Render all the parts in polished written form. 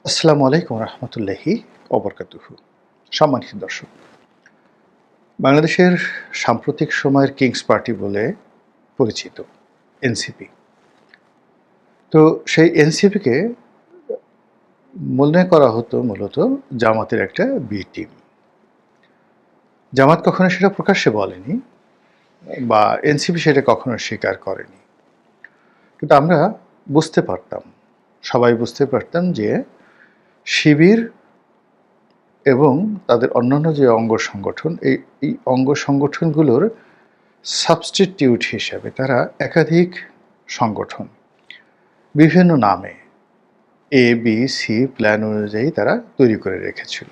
আসসালামু আলাইকুম রহমতুল্লাহি অবরকাতুহু। সম্মানিত দর্শক, বাংলাদেশের সাম্প্রতিক সময়ের কিংস পার্টি বলে পরিচিত এনসিপি। তো সেই এনসিপিকে মনে করা হতো মূলত জামাতের একটা বি টিম। জামাত কখনো সেটা প্রকাশ্যে বলেনি বা এনসিপি সেটা কখনো স্বীকার করেনি, কিন্তু আমরা বুঝতে পারতাম, সবাই বুঝতে পারতাম যে শিবির এবং তাদের অন্যান্য যে অঙ্গ সংগঠন, এই অঙ্গ সংগঠনগুলোর সাবস্টিটিউট হিসেবে তারা একাধিক সংগঠন বিভিন্ন নামে এ বি সি প্ল্যান অনুযায়ী তারা তৈরি করে রেখেছিল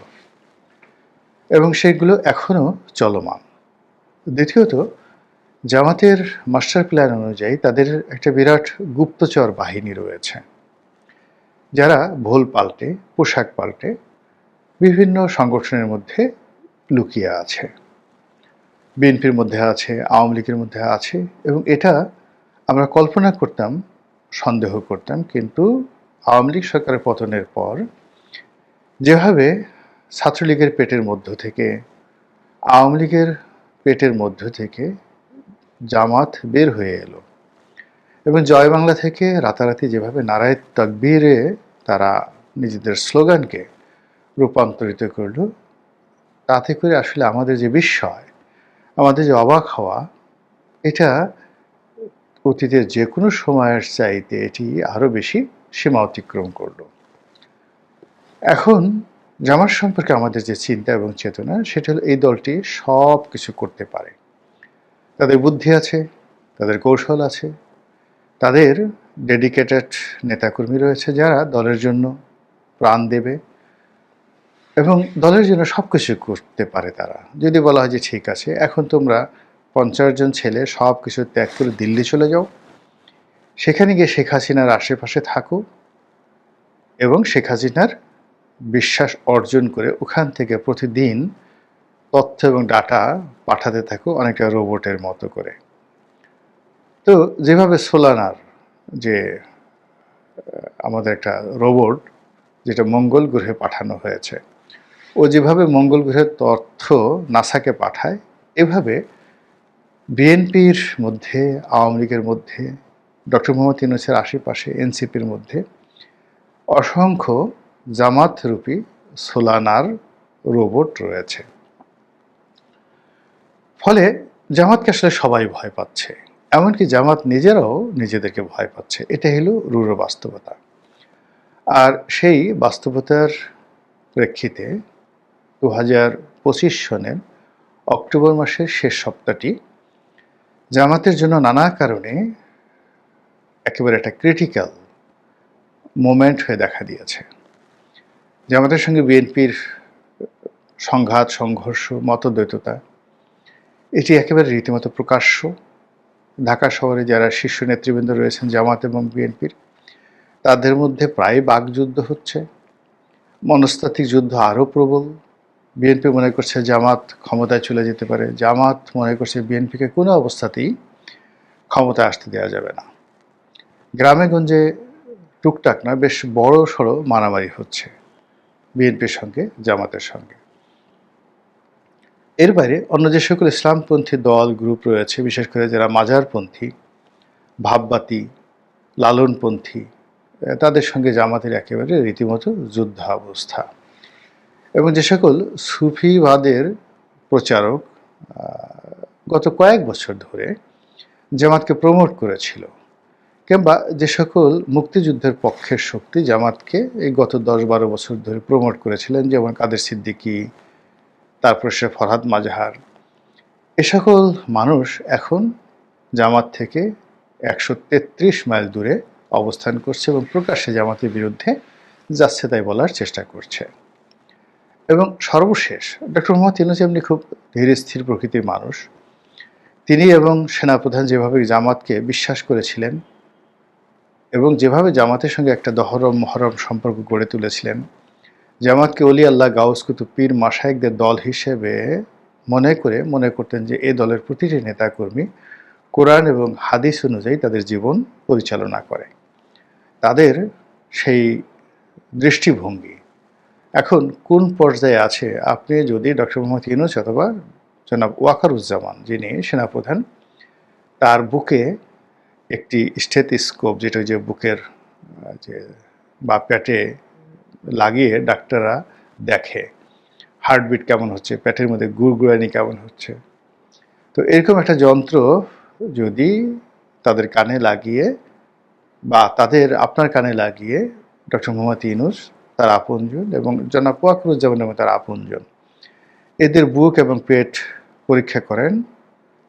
এবং সেগুলো এখনও চলমান। দ্বিতীয়ত, জামাতের মাস্টার প্ল্যান অনুযায়ী তাদের একটা বিরাট গুপ্তচর বাহিনী রয়েছে, যারা ভোল পাল্টে পোশাক পাল্টে বিভিন্ন সংগঠনের মধ্যে লুকিয়ে আছে। বিএনপির মধ্যে আছে, আওয়ামী লীগের মধ্যে আছে, এবং এটা আমরা কল্পনা করতাম, সন্দেহ করতাম, কিন্তু আওয়ামী লীগ সরকারের পতনের পর যেভাবে ছাত্রলীগের পেটের মধ্য থেকে, আওয়ামী লীগের পেটের মধ্য থেকে জামাত বের হয়ে এলো এবং জয় বাংলা থেকে রাতারাতি যেভাবে নারায়ে তাকবীরে তারা নিজেদের স্লোগানকে রূপান্তরিত করলো, তাতে করে আসলে আমাদের যে বিস্ময়, আমাদের যে অবাক হওয়া, এটা অতীতের যে কোনো সময়ের চাইতে এটি আরও বেশি সীমা অতিক্রম করলো। এখন জামাত সম্পর্কে আমাদের যে চিন্তা এবং চেতনা, সেটা হলো এই দলটি সব কিছু করতে পারে। তাদের বুদ্ধি আছে, তাদের কৌশল আছে, তাদের ডেডিকেটেড নেতাকর্মী রয়েছে যারা দলের জন্য প্রাণ দেবে এবং দলের জন্য সব কিছু করতে পারে। তারা যদি বলা হয় যে ঠিক আছে, এখন তোমরা 50 জন ছেলে সব কিছু ত্যাগ করে দিল্লি চলে যাও, সেখানে গিয়ে শেখ হাসিনার আশেপাশে থাকো এবং শেখ হাসিনার বিশ্বাস অর্জন করে ওখান থেকে প্রতিদিন তথ্য এবং ডাটা পাঠাতে থাকো, অনেকটা রোবটের মতো করে। তো যেভাবে সোলানার যে আমাদের একটা রোবট যেটা মঙ্গল গ্রহে পাঠানো হয়েছে, ও যেভাবে মঙ্গল গ্রহের তথ্য নাসাকে পাঠায়, এভাবে বিএনপির মধ্যে, আওয়ামী লীগের মধ্যে, ডক্টর মোহাম্মদ ইউনূসের আশেপাশে এনসিপির মধ্যে অসংখ্য জামাতরূপী সোলানার রোবট রয়েছে। ফলে জামাতকে আসলে সবাই ভয় পাচ্ছে, এমনকি জামাত নিজেরাও নিজেদেরকে ভয় পাচ্ছে। এটা হলো রূঢ় বাস্তবতা। আর সেই বাস্তবতার প্রেক্ষিতে 2025 সনের অক্টোবর মাসের শেষ সপ্তাহটি জামাতের জন্য নানা কারণে একেবারে একটা ক্রিটিক্যাল মোমেন্ট হয়ে দেখা দিয়েছে। জামাতের সঙ্গে বিএনপির সংঘাত, সংঘর্ষ, মতদ্বৈততা, এটি একেবারে রীতিমতো প্রকাশ্য। ঢাকা শহরে যারা শীর্ষ নেতৃবৃন্দ রয়েছেন জামাত এবং বিএনপির, তাদের মধ্যে প্রায় বাকযুদ্ধ হচ্ছে, মনস্তাত্ত্বিক যুদ্ধ আরও প্রবল। বিএনপি মনে করছে জামাত ক্ষমতায় চলে যেতে পারে, জামাত মনে করছে বিএনপিকে কোনো অবস্থাতেই ক্ষমতায় আসতে দেওয়া যাবে না। গ্রামে গঞ্জে টুকটাক না, বেশ বড় সড়ো মারামারি হচ্ছে বিএনপির সঙ্গে জামাতের সঙ্গে। এর বাইরে অন্য যে সকল ইসলামপন্থী দল গ্রুপ রয়েছে, বিশেষ করে যারা মাজারপন্থী, ভাববাতি, লালনপন্থী, তাদের সঙ্গে জামাতের একেবারে রীতিমতো যুদ্ধাবস্থা। এবং যে সকল সুফিবাদের প্রচারক গত কয়েক বছর ধরে জামাতকে প্রমোট করেছিল, কিংবা যে সকল মুক্তিযুদ্ধের পক্ষের শক্তি জামাতকে এই গত 10-12 বছর ধরে প্রমোট করেছিলেন, যেমন কাদের সিদ্দিকী, তারপর সে ফরহাদ মাজাহার, এ সকল মানুষ এখন জামাত থেকে 133 মাইল দূরে অবস্থান করছে এবং প্রকাশ্যে জামাতের বিরুদ্ধে যাচ্ছে তাই বলার চেষ্টা করছে। এবং সর্বশেষ ডক্টর মোহাম্মদ ইউনূস এমনি খুব ধীর স্থির প্রকৃতির মানুষ। তিনি এবং সেনাপ্রধান যেভাবে জামাতকে বিশ্বাস করেছিলেন এবং যেভাবে জামাতের সঙ্গে একটা দহরম মহরম সম্পর্ক গড়ে তুলেছিলেন, জামাতকে অলি আল্লাহ, গাউস কুতুব, পীর মাশায়েখদের দল হিসেবে মনে করতেন যে এ দলের প্রতিটি নেতাকর্মী কোরআন এবং হাদিস অনুযায়ী তাদের জীবন পরিচালনা করে। তাদের সেই দৃষ্টিভঙ্গি এখন কোন পর্যায়ে আছে, আপনি যদি ডক্টর মোহাম্মদ ইউনূস অথবা জনাব ওয়াকারুজ্জামান যিনি সেনাপ্রধান, তার বুকে একটি স্টেথোস্কোপ, যেটা যে বুকের যে বা পেটে লাগিয়ে ডাক্তাররা দেখে হার্টবিট কেমন হচ্ছে, পেটের মধ্যে গুড়গুড়ানি কেমন হচ্ছে, তো এরকম একটা যন্ত্র যদি তাদের কানে লাগিয়ে বা আপনার কানে লাগিয়ে ডক্টর মোহাম্মদ ইউনূস, তার আপনজন, এবং জনাব ওয়াকারুজ্জামান এবং তার আপনজন এদের বুক এবং পেট পরীক্ষা করেন,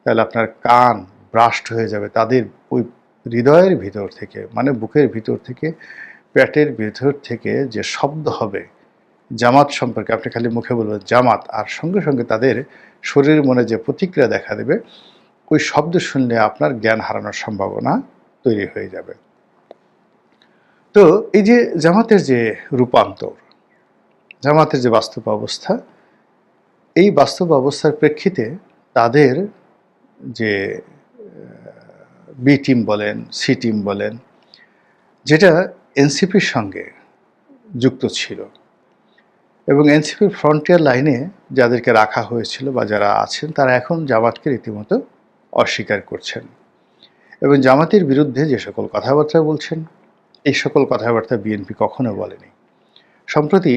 তাহলে আপনার কান ব্রাস্ট হয়ে যাবে। তাদের ওই হৃদয়ের ভিতর থেকে, মানে বুকের ভিতর থেকে, পেটের ভিতর থেকে যে শব্দ হবে জামাত সম্পর্কে, আপনি খালি মুখে বলবেন জামাত, আর সঙ্গে সঙ্গে তাদের শরীরের মনে যে প্রতিক্রিয়া দেখা দেবে, ওই শব্দ শুনলে আপনার জ্ঞান হারানোর সম্ভাবনা তৈরি হয়ে যাবে। তো এই যে জামাতের যে রূপান্তর, জামাতের যে বাস্তব অবস্থা, এই বাস্তব অবস্থার প্রেক্ষিতে তাদের যে বি টিম বলেন, সি টিম বলেন, যেটা এনসিপির সঙ্গে যুক্ত ছিল এবং এনসিপির ফ্রন্টিয়ার লাইনে যাদেরকে রাখা হয়েছিল বা যারা আছেন, তারা এখন জামাতকে রীতিমতো অস্বীকার করছেন এবং জামাতের বিরুদ্ধে যে সকল কথাবার্তা বলছেন, এই সকল কথাবার্তা বিএনপি কখনো বলেনি। সম্প্রতি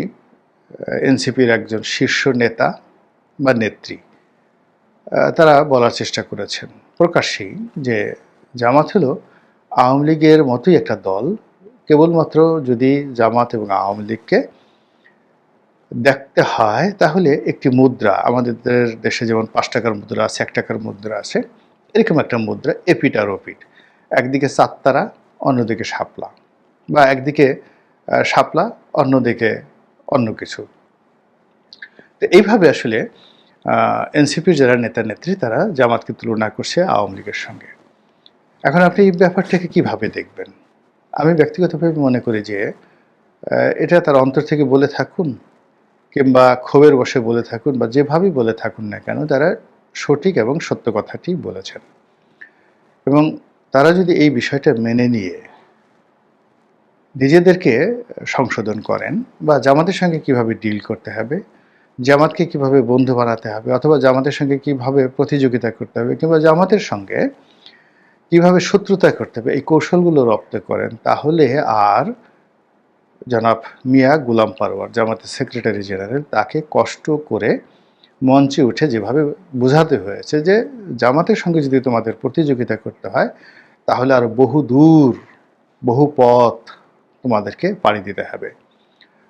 এনসিপির একজন শীর্ষ নেতা বা নেত্রী তারা বলার চেষ্টা করেছেন প্রকাশ্যেই যে জামাত হলো আওয়ামী লীগের মতোই একটা দল, কেবলমাত্র যদি জামাত এবং আওয়ামী লীগকে দেখতে হয় তাহলে একটি মুদ্রা, আমাদের দেশে যেমন 5 টাকার মুদ্রা আছে, 1 টাকার মুদ্রা আছে, এরকম একটা মুদ্রা, এপিট আর ওপিট, একদিকে চাঁদতারা অন্যদিকে শাপলা, বা একদিকে শাপলা অন্যদিকে অন্য কিছু। তো এইভাবে আসলে এনসিপির যারা নেতা নেত্রী তারা জামাতকে তুলনা করছে আওয়ামী লীগের সঙ্গে। এখন আপনি এই ব্যাপারটাকে কিভাবে দেখবেন? আমি ব্যক্তিগতভাবে মনে করি যে এটা তার অন্তর থেকে বলে থাকুন কিংবা ক্ষোভের বশে বলে থাকুন বা যেভাবেই বলে থাকুন না কেন, তারা সঠিক এবং সত্য কথাটি বলেছেন এবং তারা যদি এই বিষয়টা মেনে নিয়ে নিজেদেরকে সংশোধন করেন বা জামাতের সঙ্গে কিভাবে ডিল করতে হবে, জামাতকে কিভাবে বন্ধু বানাতে হবে, অথবা জামাতের সঙ্গে কিভাবে প্রতিযোগিতা করতে হবে, কিংবা জামাতের সঙ্গে কিভাবে শত্রুতা করতে হবে, এই কৌশলগুলো রপ্ত করেন, তাহলে আর জনাব মিয়া গোলাম পারওয়ার, জামাতের সেক্রেটারি জেনারেল, তাকে কষ্ট করে মঞ্চে উঠে যেভাবে বোঝাতে হয়েছে যে জামাতের সঙ্গে যদি তোমাদের প্রতিযোগিতা করতে হয় তাহলে আরো বহু দূর, বহু পথ তোমাদেরকে পাড়ি দিতে হবে,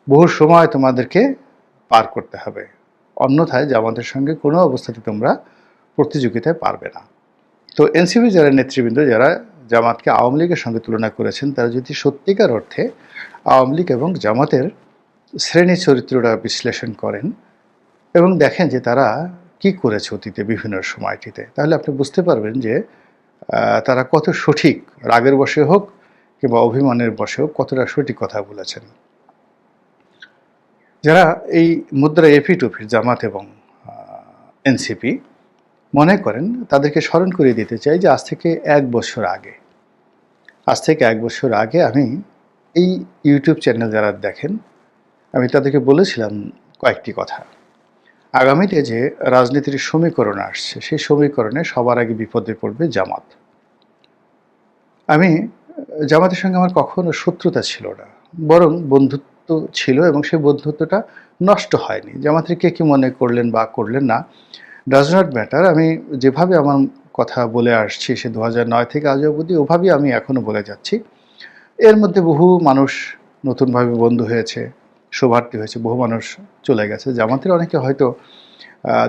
বহু সময় তোমাদেরকে পার করতে হবে, অন্যথায় জামাতের সঙ্গে কোনো অবস্থাতে তোমরা প্রতিযোগিতায় পারবে না। তো এনসিপি যারা নেতৃবৃন্দ, যারা জামাতকে আওয়ামী লীগের সঙ্গে তুলনা করেছেন, তারা যদি সত্যিকার অর্থে আওয়ামী লীগ এবং জামাতের শ্রেণী চরিত্রটা বিশ্লেষণ করেন এবং দেখেন যে তারা কি করেছে অতীতে বিভিন্ন সময়টিতে, তাহলে আপনি বুঝতে পারবেন যে তারা কত সঠিক, রাগের বশে হোক কিংবা অভিমানের বশে হোক, কতটা সঠিক কথা বলেছেন। যারা এই মুদ্রা এপিটোপির জামাত এবং এনসিপি মনে করেন, তাদেরকে স্মরণ করিয়ে দিতে চাই যে আজ থেকে 1 বছর আগে আমি এই ইউটিউব চ্যানেল যারা দেখেন, আমি তাদেরকে বলেছিলাম কয়েকটি কথা। আগামীতে যে রাজনীতির সমীকরণ আসছে, সেই সমীকরণে সবার আগে বিপদে পড়বে জামাত। আমি জামাতের সঙ্গে আমার কখনো শত্রুতা ছিল না, বরং বন্ধুত্ব ছিল এবং সেই বন্ধুত্বটা নষ্ট হয়নি। জামাতের কে কি মনে করলেন বা করলেন না, ডাজ নট ম্যাটার। আমি যেভাবে আমার কথা বলে আসছি সে 2009 থেকে আজ অবধি, ওভাবেই আমি এখনও বলে যাচ্ছি। এর মধ্যে বহু মানুষ নতুনভাবে বন্ধু হয়েছে, শোভার্থী হয়েছে, বহু মানুষ চলে গেছে। জামাতের অনেকে হয়তো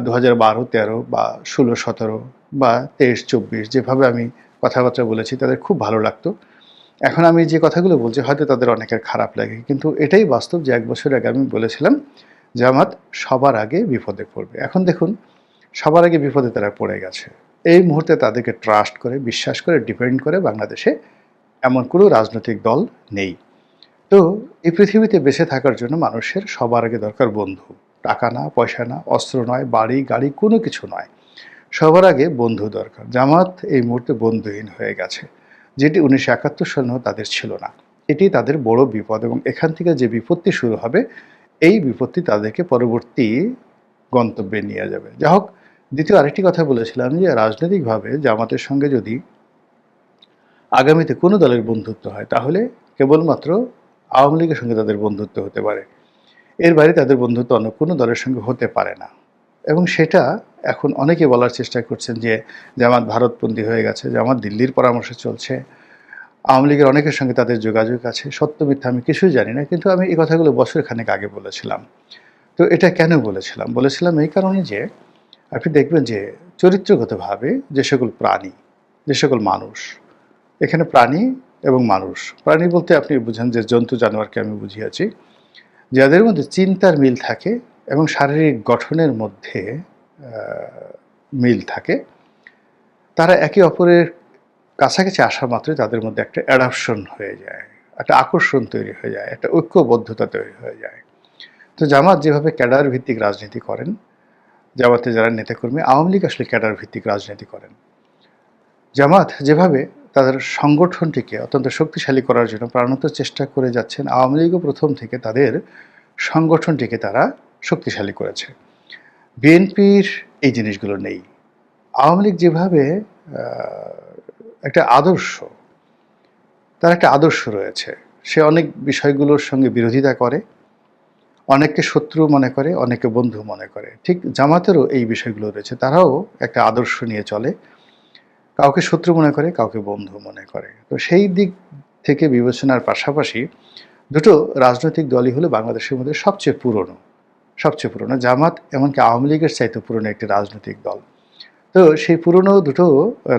2012-13 বা 16-17 বা 23-24 যেভাবে আমি কথাবার্তা বলেছি তাদের খুব ভালো লাগতো। এখন আমি যে কথাগুলো বলছি হয়তো তাদের অনেকের খারাপ লাগে, কিন্তু এটাই বাস্তব যে 1 বছর আগে আমি বলেছিলাম জামাত সবার আগে বিপদে পড়বে। এখন দেখুন সবার আগে বিপদে তারা পড়ে গেছে। এই মুহূর্তে তাদেরকে ট্রাস্ট করে, বিশ্বাস করে, ডিপেন্ড করে বাংলাদেশে এমন কোনো রাজনৈতিক দল নেই। তো এই পৃথিবীতে বেঁচে থাকার জন্য মানুষের সবার আগে দরকার বন্ধু। টাকা না, পয়সা না, অস্ত্র নয়, বাড়ি গাড়ি কোনো কিছু নয়, সবার আগে বন্ধু দরকার। জামাত এই মুহূর্তে বন্ধুহীন হয়ে গেছে, যেটি 1971 সালেও তাদের ছিল না। এটি তাদের বড় বিপদ, এবং এখান থেকে যে বিপত্তি শুরু হবে এই বিপত্তি তাদেরকে পরবর্তী গন্তব্যে নিয়ে যাবে। যা হোক, দ্বিতীয় আরেকটি কথা বলেছিলাম যে রাজনৈতিকভাবে জামাতের সঙ্গে যদি আগামীতে কোনো দলের বন্ধুত্ব হয় তাহলে কেবলমাত্র আওয়ামী লীগের সঙ্গে তাদের বন্ধুত্ব হতে পারে, এর বাইরে তাদের বন্ধুত্ব অন্য কোনো দলের সঙ্গে হতে পারে না। এবং সেটা এখন অনেকে বলার চেষ্টা করছেন যে জামাত ভারতপন্থী হয়ে গেছে, জামাত দিল্লির পরামর্শে চলছে, আওয়ামী লীগের অনেকের সঙ্গে তাদের যোগাযোগ আছে। সত্য মিথ্যা আমি কিছুই জানি না, কিন্তু আমি এই কথাগুলো বছরখানেক আগে বলেছিলাম। তো এটা কেন বলেছিলাম? বলেছিলাম এই কারণে যে আপনি দেখবেন যে চরিত্রগতভাবে যে সকল প্রাণী, যে সকল মানুষ, এখানে প্রাণী এবং মানুষ, প্রাণী বলতে আপনি বুঝেন যে জন্তু জানোয়ারকে আমি বুঝিয়েছি, যাদের মধ্যে চিন্তার মিল থাকে এবং শারীরিক গঠনের মধ্যে মিল থাকে, তারা একে অপরের কাছাকাছি আসা মাত্রই তাদের মধ্যে একটা অ্যাডাপশন হয়ে যায়, একটা আকর্ষণ তৈরি হয়ে যায়, একটা ঐক্যবদ্ধতা তৈরি হয়ে যায়। তো জামাত যেভাবে ক্যাডার ভিত্তিক রাজনীতি করেন, জামাতে যারা নেতাকর্মী, আওয়ামী লীগ আসলে ক্যাডার ভিত্তিক রাজনীতি করেন। জামাত যেভাবে তাদের সংগঠনটিকে অত্যন্ত শক্তিশালী করার জন্য প্রাণান্ত চেষ্টা করে যাচ্ছেন, আওয়ামী লীগও প্রথম থেকে তাদের সংগঠনটিকে তারা শক্তিশালী করেছে। বিএনপির এই জিনিসগুলো নেই। আওয়ামী লীগ যেভাবে একটা আদর্শ, তার একটা আদর্শ রয়েছে, সে অনেক বিষয়গুলোর সঙ্গে বিরোধিতা করে, অনেককে শত্রু মনে করে, অনেকে বন্ধু মনে করে। ঠিক জামাতেরও এই বিষয়গুলো রয়েছে, তারাও একটা আদর্শ নিয়ে চলে, কাউকে শত্রু মনে করে, কাউকে বন্ধু মনে করে। তো সেই দিক থেকে বিবেচনার পাশাপাশি দুটো রাজনৈতিক দলই হলো বাংলাদেশের মধ্যে সবচেয়ে পুরনো। জামাত এমনকি আওয়ামী লীগের চাইতে পুরনো একটি রাজনৈতিক দল। তো সেই পুরনো দুটো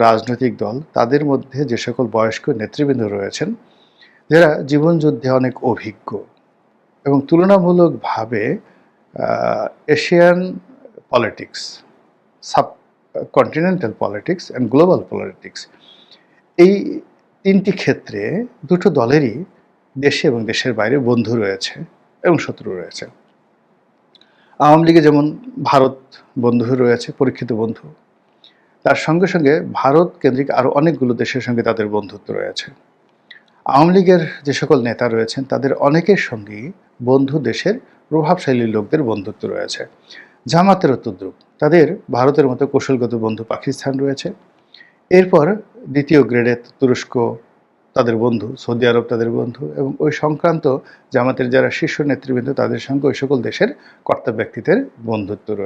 রাজনৈতিক দল, তাদের মধ্যে যে সকল বয়স্ক নেতৃবৃন্দ রয়েছেন, যারা জীবনযুদ্ধে অনেক অভিজ্ঞ এবং তুলনামূলকভাবে Asian politics, subcontinental politics and global politics, এই তিনটি ক্ষেত্রে দুটো দলেরই দেশে এবং দেশের বাইরে বন্ধু রয়েছে এবং শত্রু রয়েছে। আওয়ামী লীগে যেমন ভারত বন্ধু রয়েছে, পরীক্ষিত বন্ধু, তার সঙ্গে সঙ্গে ভারত কেন্দ্রিক আরও অনেকগুলো দেশের সঙ্গে তাদের বন্ধুত্ব রয়েছে। আওয়ামী লীগের যে সকল নেতা রয়েছেন তাদের অনেকের সঙ্গেই বন্ধু দেশের প্রভাবশালী লোকদের বন্ধুত্ব রয়েছে। জামাতেরও তদ্রূপ, তাদের ভারতের মতো কৌশলগত বন্ধু পাকিস্তান রয়েছে, এরপর দ্বিতীয় গ্রেডে তুরস্ক তাদের বন্ধু, সৌদি আরব তাদের বন্ধু, এবং ওই সংক্রান্ত জামাতের যারা শীর্ষ নেতৃবৃন্দ তাদের সঙ্গে ওই সকল দেশের কর্তা ব্যক্তিদের বন্ধুত্ব রয়েছে।